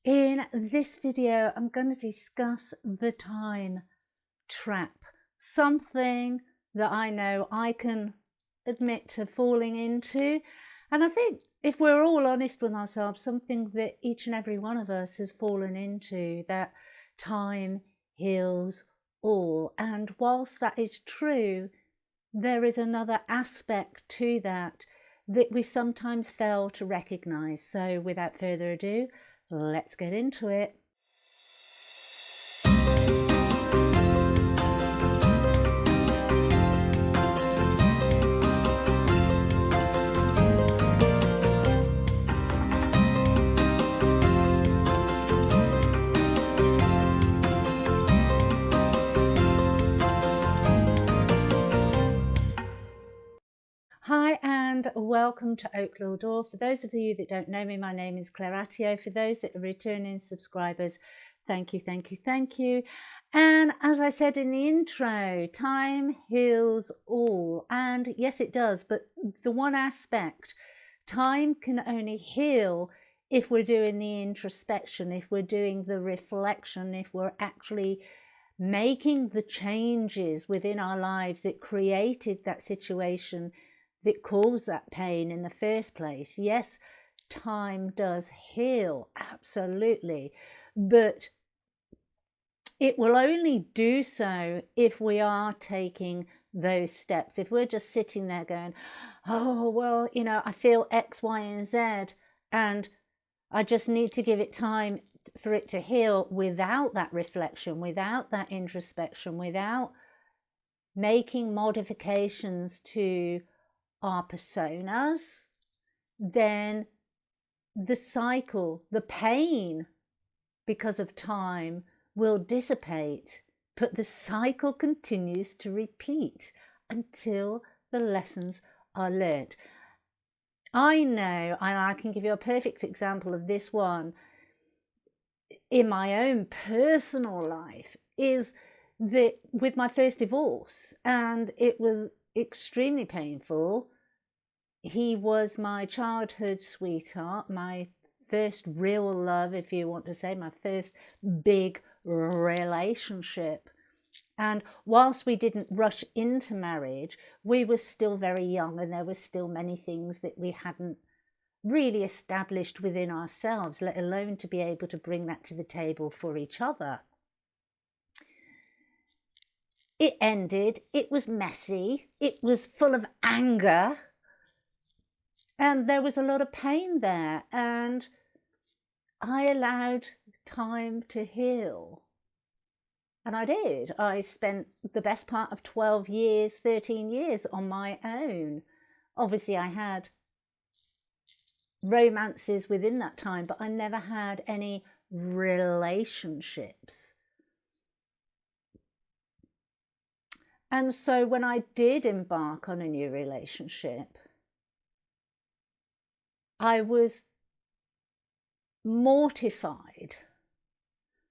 In this video, I'm going to discuss the time trap, something that I know I can admit to falling into. And I think if we're all honest with ourselves, something that each and every one of us has fallen into, that time heals all. And whilst that is true, there is another aspect to that we sometimes fail to recognize. So without further ado, let's get into it. Hi and welcome to Oaklaw Door. For those of you that don't know me, my name is Claire Attio. For those that are returning subscribers, thank you, thank you, thank you. And as I said in the intro, time heals all. And yes, it does. But the one aspect, time can only heal if we're doing the introspection, if we're doing the reflection, if we're actually making the changes within our lives that created that situation that caused that pain in the first place. Yes, time does heal, absolutely, but it will only do so if we are taking those steps. If we're just sitting there going, oh, well, you know, I feel X, Y, and Z, and I just need to give it time for it to heal, without that reflection, without that introspection, without making modifications to our personas, then the cycle, the pain because of time will dissipate, but the cycle continues to repeat until the lessons are learnt. I know, and I can give you a perfect example of this one in my own personal life, is that with my first divorce, and it was extremely painful. He was my childhood sweetheart, my first real love, if you want to say, my first big relationship. And whilst we didn't rush into marriage, we were still very young, and there were still many things that we hadn't really established within ourselves, let alone to be able to bring that to the table for each other. It ended, it was messy, it was full of anger, and there was a lot of pain there, and I allowed time to heal. And I did. I spent the best part of 12 years, 13 years on my own. Obviously, I had romances within that time, but I never had any relationships. And so when I did embark on a new relationship, I was mortified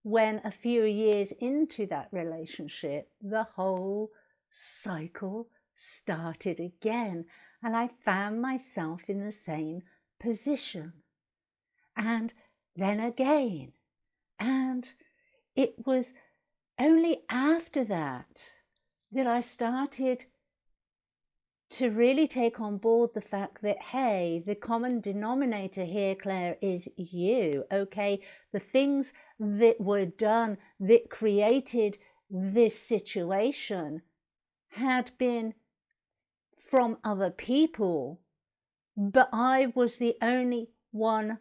when a few years into that relationship, the whole cycle started again, and I found myself in the same position, and then again. And it was only after that that I started to really take on board the fact that, hey, the common denominator here, Claire, is you, okay? The things that were done that created this situation had been from other people, but I was the only one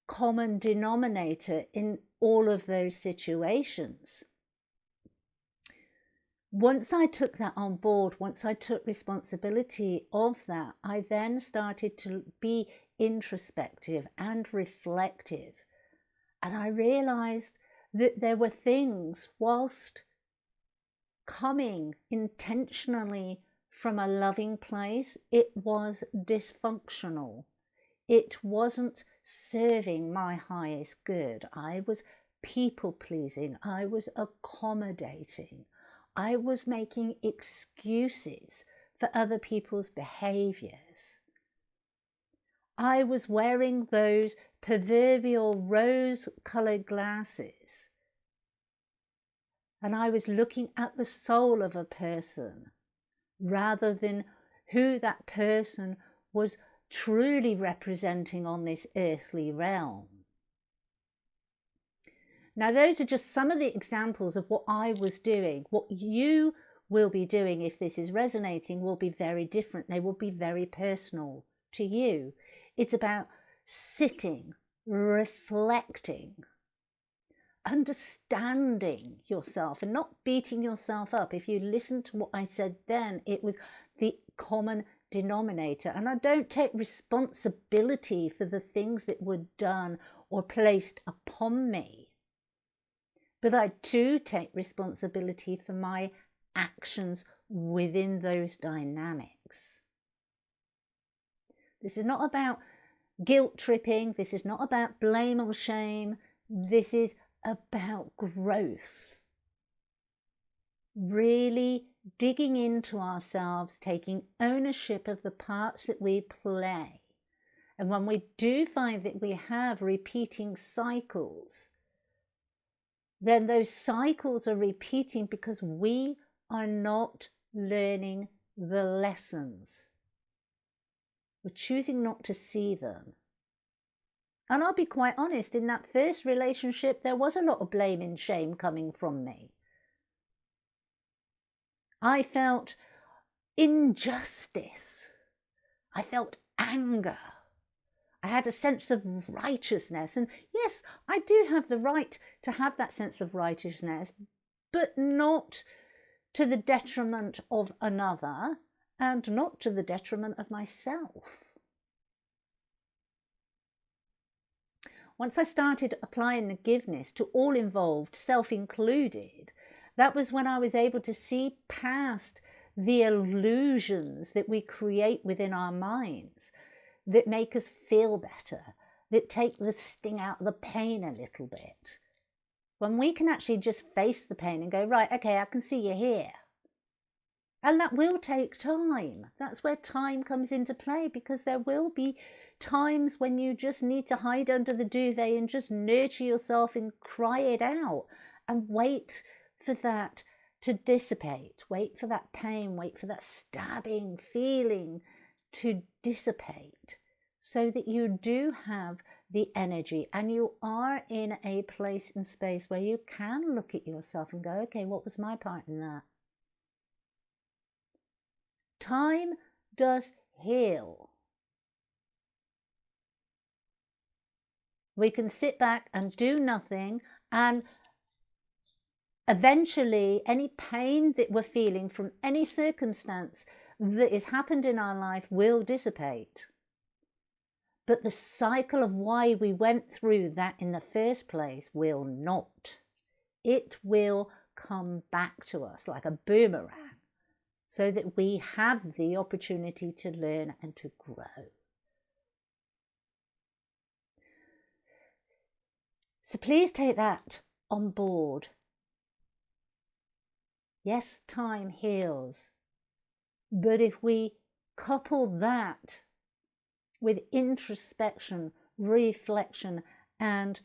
common denominator in all of those situations. Once I took that on board, once I took responsibility of that, I then started to be introspective and reflective. And I realized that there were things, whilst coming intentionally from a loving place, it was dysfunctional. It wasn't serving my highest good. I was people-pleasing. I was accommodating. I was making excuses for other people's behaviors. I was wearing those proverbial rose-coloured glasses, and I was looking at the soul of a person rather than who that person was truly representing on this earthly realm. Now, those are just some of the examples of what I was doing. What you will be doing, if this is resonating, will be very different. They will be very personal to you. It's about sitting, reflecting, understanding yourself and not beating yourself up. If you listen to what I said then, it was the common denominator. And I don't take responsibility for the things that were done or placed upon me. But I do take responsibility for my actions within those dynamics. This is not about guilt tripping. This is not about blame or shame. This is about growth. Really digging into ourselves, taking ownership of the parts that we play. And when we do find that we have repeating cycles, then those cycles are repeating because we are not learning the lessons. We're choosing not to see them. And I'll be quite honest, in that first relationship, there was a lot of blame and shame coming from me. I felt injustice. I felt anger. I had a sense of righteousness. And yes, I do have the right to have that sense of righteousness, but not to the detriment of another and not to the detriment of myself. Once I started applying the forgiveness to all involved, self included, that was when I was able to see past the illusions that we create within our minds that make us feel better, that take the sting out of the pain a little bit. When we can actually just face the pain and go, right, okay, I can see you here. And that will take time. That's where time comes into play, because there will be times when you just need to hide under the duvet and just nurture yourself and cry it out and wait for that to dissipate. Wait for that pain, wait for that stabbing feeling to dissipate, so that you do have the energy and you are in a place and space where you can look at yourself and go, okay, what was my part in that? Time does heal. We can sit back and do nothing, and eventually any pain that we're feeling from any circumstance that has happened in our life will dissipate. But the cycle of why we went through that in the first place will not. It will come back to us like a boomerang, so that we have the opportunity to learn and to grow. So please take that on board. Yes, time heals. But if we couple that with introspection, reflection, and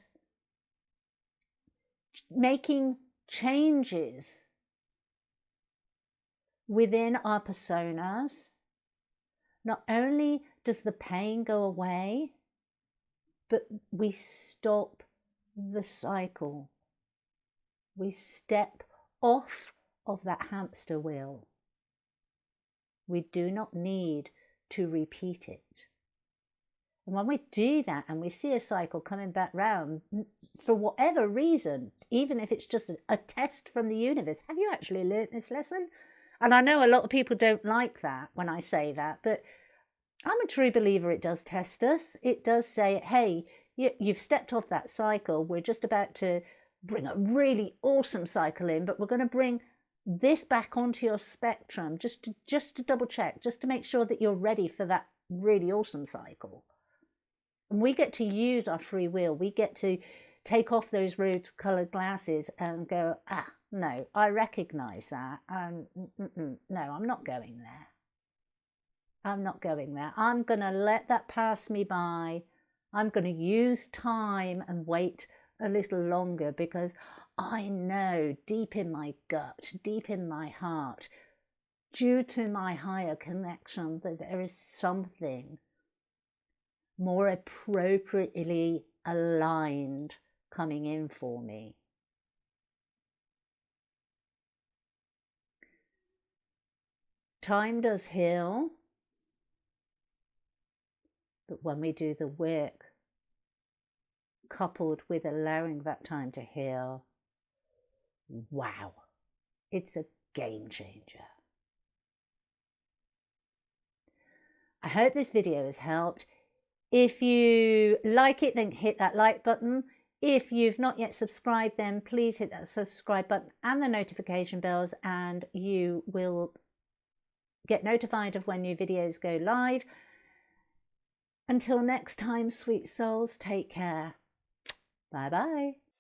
making changes within our personas, not only does the pain go away, but we stop the cycle. We step off of that hamster wheel. We do not need to repeat it. And when we do that and we see a cycle coming back round, for whatever reason, even if it's just a test from the universe, have you actually learned this lesson? And I know a lot of people don't like that when I say that, but I'm a true believer it does test us. It does say, hey, you've stepped off that cycle. We're just about to bring a really awesome cycle in, but we're going to bring this back onto your spectrum just to double check, just to make sure that you're ready for that really awesome cycle. And we get to use our free will. We get to take off those rose-coloured glasses and go, no, I recognise that. No, I'm not going there. I'm not going there. I'm going to let that pass me by. I'm going to use time and wait a little longer, because I know deep in my gut, deep in my heart, due to my higher connection, that there is something more appropriately aligned coming in for me. Time does heal, but when we do the work coupled with allowing that time to heal, wow, it's a game changer. I hope this video has helped. If you like it, then hit that like button. If you've not yet subscribed, then please hit that subscribe button and the notification bells, and you will get notified of when new videos go live. Until next time, sweet souls, take care. Bye bye.